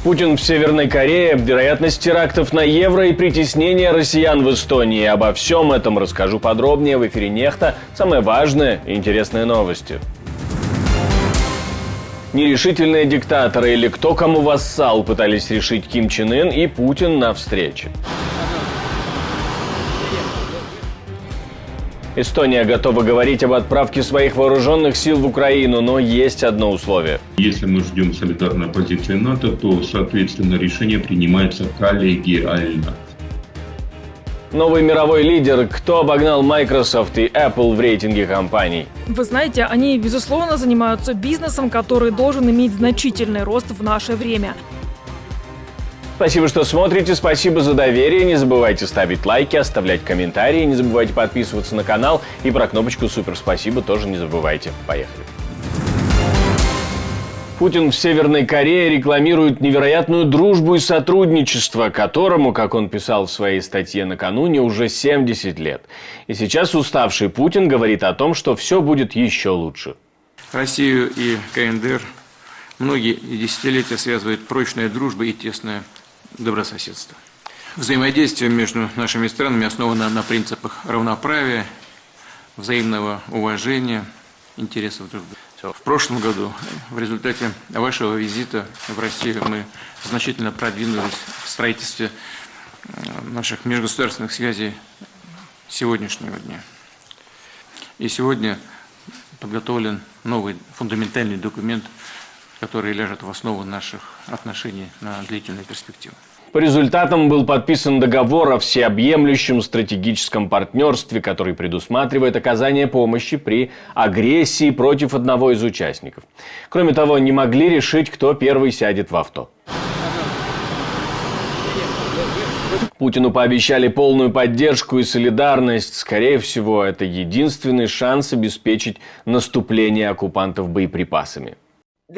Путин в Северной Корее, вероятность терактов на евро и притеснение россиян в Эстонии. Обо всем этом расскажу подробнее в эфире «Нехта». Самые важные и интересные новости. Нерешительные диктаторы или кто кому вассал пытались решить Ким Чен Ын и Путин на встрече. Эстония готова говорить об отправке своих вооруженных сил в Украину, но есть одно условие. Если мы ждем солидарной позиции НАТО, то, соответственно, решение принимается коллегиально. Новый мировой лидер. Кто обогнал Microsoft и Apple в рейтинге компаний? Вы знаете, они, безусловно, занимаются бизнесом, который должен иметь значительный рост в наше время. Спасибо, что смотрите, спасибо за доверие. Не забывайте ставить лайки, оставлять комментарии, не забывайте подписываться на канал и про кнопочку «Супер спасибо» тоже не забывайте. Поехали. Путин в Северной Корее рекламирует невероятную дружбу и сотрудничество, которому, как он писал в своей статье накануне, уже 70 лет. И сейчас уставший Путин говорит о том, что все будет еще лучше. Россию и КНДР многие десятилетия связывает прочная дружба и тесное добрососедство. Взаимодействие между нашими странами основано на принципах равноправия, взаимного уважения, интересов друг друга. В прошлом году, в результате вашего визита в Россию, мы значительно продвинулись в строительстве наших межгосударственных связей сегодняшнего дня. И сегодня подготовлен новый фундаментальный документ, который ляжет в основу наших отношений на длительную перспективу. По результатам был подписан договор о всеобъемлющем стратегическом партнерстве, который предусматривает оказание помощи при агрессии против одного из участников. Кроме того, не могли решить, кто первый сядет в авто. Путину пообещали полную поддержку и солидарность. Скорее всего, это единственный шанс обеспечить наступление оккупантов боеприпасами. У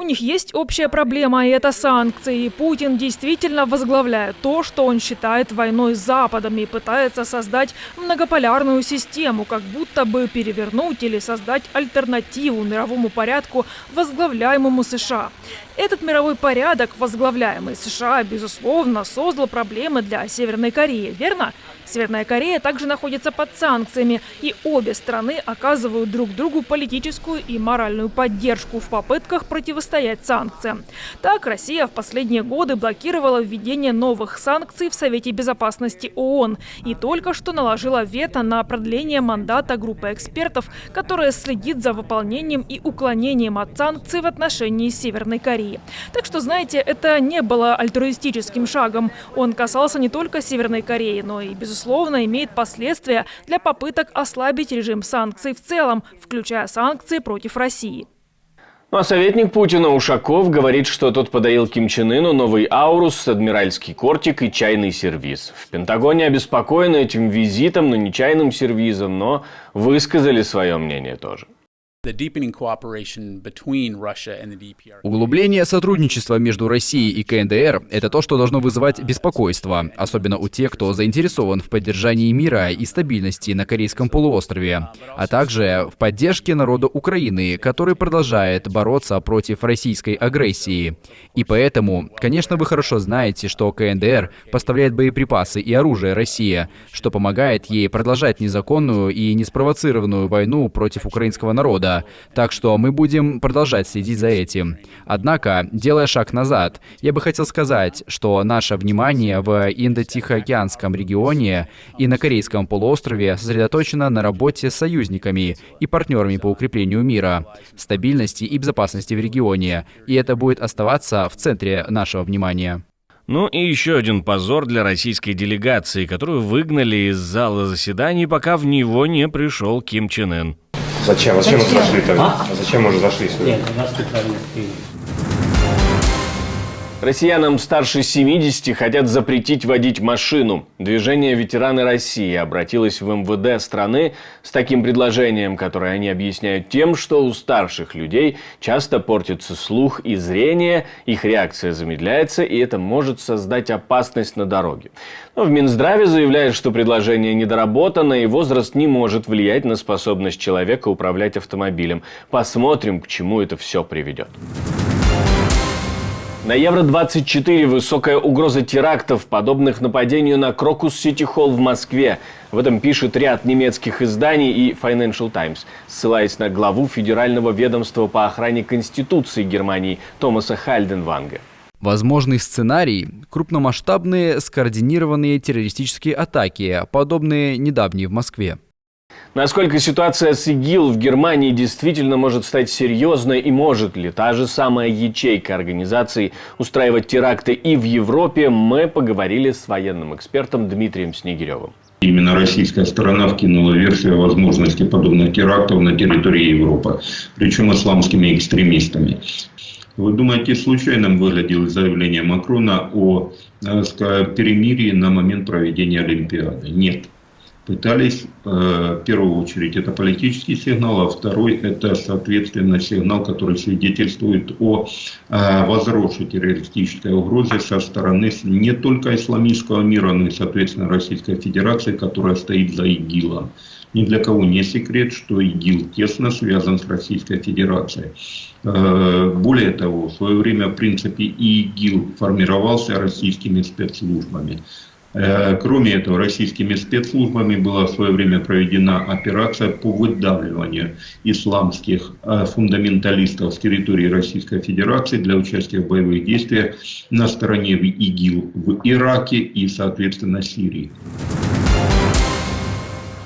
них есть общая проблема, и это санкции. И Путин действительно возглавляет то, что он считает войной с Западом, и пытается создать многополярную систему, как будто бы перевернуть или создать альтернативу мировому порядку, возглавляемому США. Этот мировой порядок, возглавляемый США, безусловно, создал проблемы для Северной Кореи, верно? Северная Корея также находится под санкциями, и обе страны оказывают друг другу политическую и моральную поддержку в попытках противостоять санкциям. Так, Россия в последние годы блокировала введение новых санкций в Совете Безопасности ООН и только что наложила вето на продление мандата группы экспертов, которая следит за выполнением и уклонением от санкций в отношении Северной Кореи. Так что, знаете, это не было альтруистическим шагом. Он касался не только Северной Кореи, но и, безусловно, имеет последствия для попыток ослабить режим санкций в целом, включая санкции против России. Ну а советник Путина Ушаков говорит, что тот подарил Ким Чен Ыну новый Аурус, адмиральский кортик и чайный сервиз. В Пентагоне обеспокоены этим визитом, но не чайным сервизом, но высказали свое мнение тоже. Углубление сотрудничества между Россией и КНДР – это то, что должно вызывать беспокойство, особенно у тех, кто заинтересован в поддержании мира и стабильности на Корейском полуострове, а также в поддержке народа Украины, который продолжает бороться против российской агрессии. И поэтому, конечно, вы хорошо знаете, что КНДР поставляет боеприпасы и оружие России, что помогает ей продолжать незаконную и неспровоцированную войну против украинского народа. Так что мы будем продолжать следить за этим. Однако, делая шаг назад, я бы хотел сказать, что наше внимание в Индо-Тихоокеанском регионе и на Корейском полуострове сосредоточено на работе с союзниками и партнерами по укреплению мира, стабильности и безопасности в регионе. И это будет оставаться в центре нашего внимания. Ну и еще один позор для российской делегации, которую выгнали из зала заседаний, пока в него не пришел Ким Чен Ын. Зачем? Зачем мы зашли тогда? Зачем мы уже зашли сюда? Нет, нас тут правильно приняли. Россиянам старше 70 хотят запретить водить машину. Движение «Ветераны России» обратилось в МВД страны с таким предложением, которое они объясняют тем, что у старших людей часто портится слух и зрение, их реакция замедляется, и это может создать опасность на дороге. Но в Минздраве заявляют, что предложение недоработано, и возраст не может влиять на способность человека управлять автомобилем. Посмотрим, к чему это все приведет. На Евро-24 высокая угроза терактов, подобных нападению на Крокус Сити Холл в Москве. В этом пишет ряд немецких изданий и Financial Times, ссылаясь на главу Федерального ведомства по охране Конституции Германии Томаса Хальденванга. Возможный сценарий – крупномасштабные скоординированные террористические атаки, подобные недавней в Москве. Насколько ситуация с ИГИЛ в Германии действительно может стать серьезной и может ли та же самая ячейка организации устраивать теракты и в Европе, мы поговорили с военным экспертом Дмитрием Снегиревым. Именно российская сторона вкинула версию о возможности подобных терактов на территории Европы, причем исламскими экстремистами. Вы думаете, случайным выглядело заявление Макрона о перемирии на момент проведения Олимпиады? Нет. Пытались, в первую очередь, это политический сигнал, а второй – это, соответственно, сигнал, который свидетельствует о возросшей террористической угрозе со стороны не только исламистского мира, но и, соответственно, Российской Федерации, которая стоит за ИГИЛом. Ни для кого не секрет, что ИГИЛ тесно связан с Российской Федерацией. Более того, в свое время, в принципе, и ИГИЛ формировался российскими спецслужбами. Кроме этого, российскими спецслужбами была в свое время проведена операция по выдавливанию исламских фундаменталистов с территории Российской Федерации для участия в боевых действиях на стороне ИГИЛ в Ираке и, соответственно, Сирии.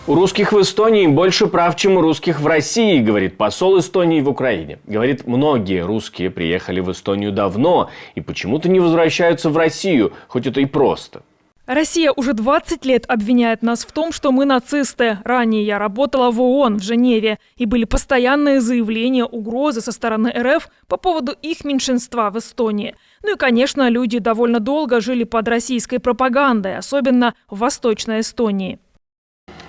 У русских в Эстонии больше прав, чем у русских в России, говорит посол Эстонии в Украине. Говорит, многие русские приехали в Эстонию давно и почему-то не возвращаются в Россию, хоть это и просто. Россия уже 20 лет обвиняет нас в том, что мы нацисты. Ранее я работала в ООН в Женеве, и были постоянные заявления, угрозы со стороны РФ по поводу их меньшинства в Эстонии. Ну и, конечно, люди довольно долго жили под российской пропагандой, особенно в Восточной Эстонии.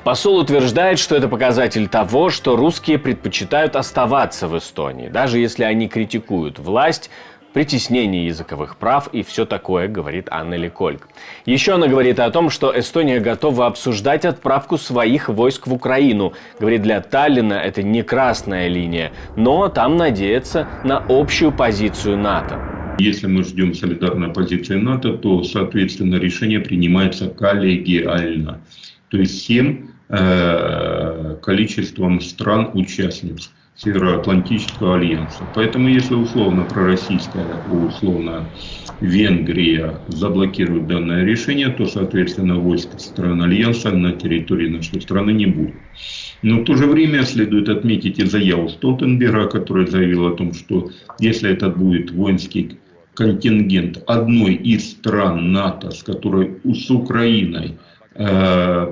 Посол утверждает, что это показатель того, что русские предпочитают оставаться в Эстонии, даже если они критикуют власть, притеснение языковых прав и все такое, говорит Аннели Кольк. Еще она говорит о том, что Эстония готова обсуждать отправку своих войск в Украину. Говорит, для Таллина это не красная линия, но там надеется на общую позицию НАТО. Если мы ждем солидарной позиции НАТО, то, соответственно, решение принимается коллегиально, то есть всем количеством стран-участниц Североатлантического альянса. Поэтому, если условно пророссийская, условно Венгрия заблокирует данное решение, то, соответственно, войск стран альянса на территории нашей страны не будет. Но в то же время следует отметить и заяву Столтенберга, который заявил о том, что если это будет воинский контингент одной из стран НАТО, с которой с Украиной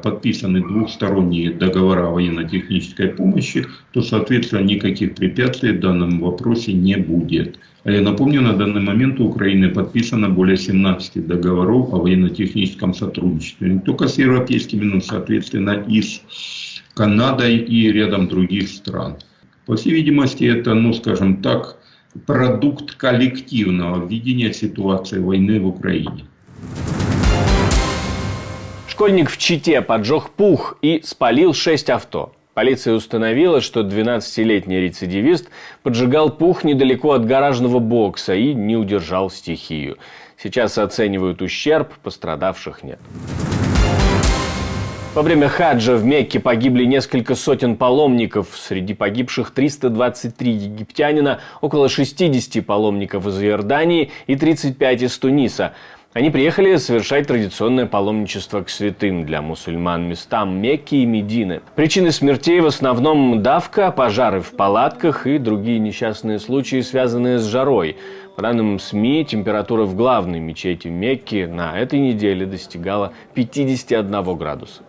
подписаны двухсторонние договора о военно-технической помощи, то, соответственно, никаких препятствий в данном вопросе не будет. А я напомню, на данный момент у Украины подписано более 17 договоров о военно-техническом сотрудничестве. Не только с европейскими, но, соответственно, и с Канадой и рядом других стран. По всей видимости, это, скажем так, продукт коллективного видения ситуации войны в Украине. Школьник в Чите поджег пух и спалил 6 авто. Полиция установила, что 12-летний рецидивист поджигал пух недалеко от гаражного бокса и не удержал стихию. Сейчас оценивают ущерб, пострадавших нет. Во время хаджа в Мекке погибли несколько сотен паломников. Среди погибших 323 египтянина, около 60 паломников из Иордании и 35 из Туниса. Они приехали совершать традиционное паломничество к святым для мусульман местам Мекки и Медины. Причины смертей в основном давка, пожары в палатках и другие несчастные случаи, связанные с жарой. По данным СМИ, температура в главной мечети Мекки на этой неделе достигала 51 градуса.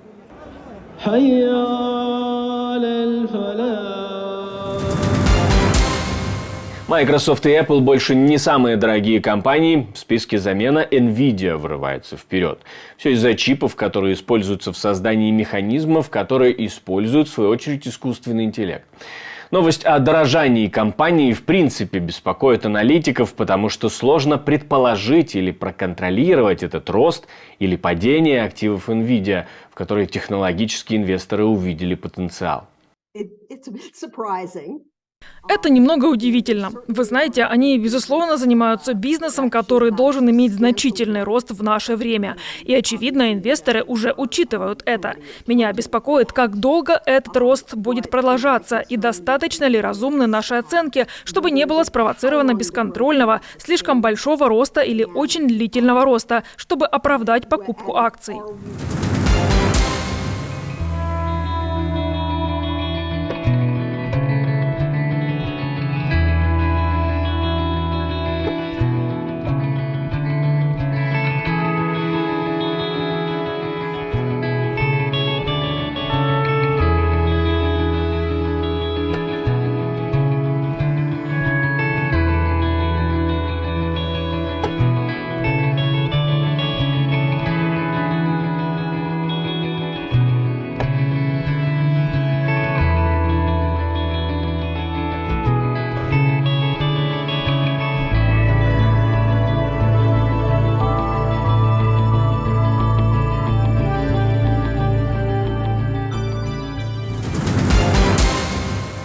Microsoft и Apple больше не самые дорогие компании. В списке замена Nvidia вырывается вперед. Все из-за чипов, которые используются в создании механизмов, которые используют, в свою очередь, искусственный интеллект. Новость о дорожании компании в принципе беспокоит аналитиков, потому что сложно предположить или проконтролировать этот рост или падение активов Nvidia, в которые технологические инвесторы увидели потенциал. Это немного удивительно. Вы знаете, они, безусловно, занимаются бизнесом, который должен иметь значительный рост в наше время. И, очевидно, инвесторы уже учитывают это. Меня беспокоит, как долго этот рост будет продолжаться и достаточно ли разумны наши оценки, чтобы не было спровоцировано бесконтрольного, слишком большого роста или очень длительного роста, чтобы оправдать покупку акций.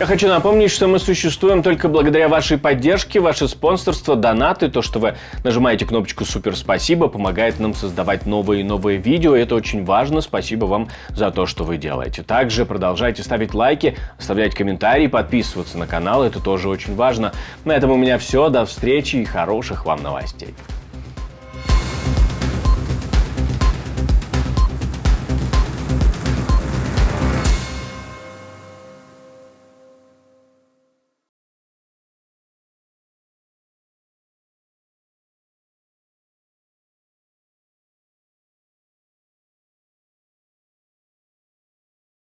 Я хочу напомнить, что мы существуем только благодаря вашей поддержке, ваше спонсорство, донаты, то, что вы нажимаете кнопочку «Супер спасибо», помогает нам создавать новые и новые видео, и это очень важно. Спасибо вам за то, что вы делаете. Также продолжайте ставить лайки, оставлять комментарии, подписываться на канал, это тоже очень важно. На этом у меня все, до встречи и хороших вам новостей.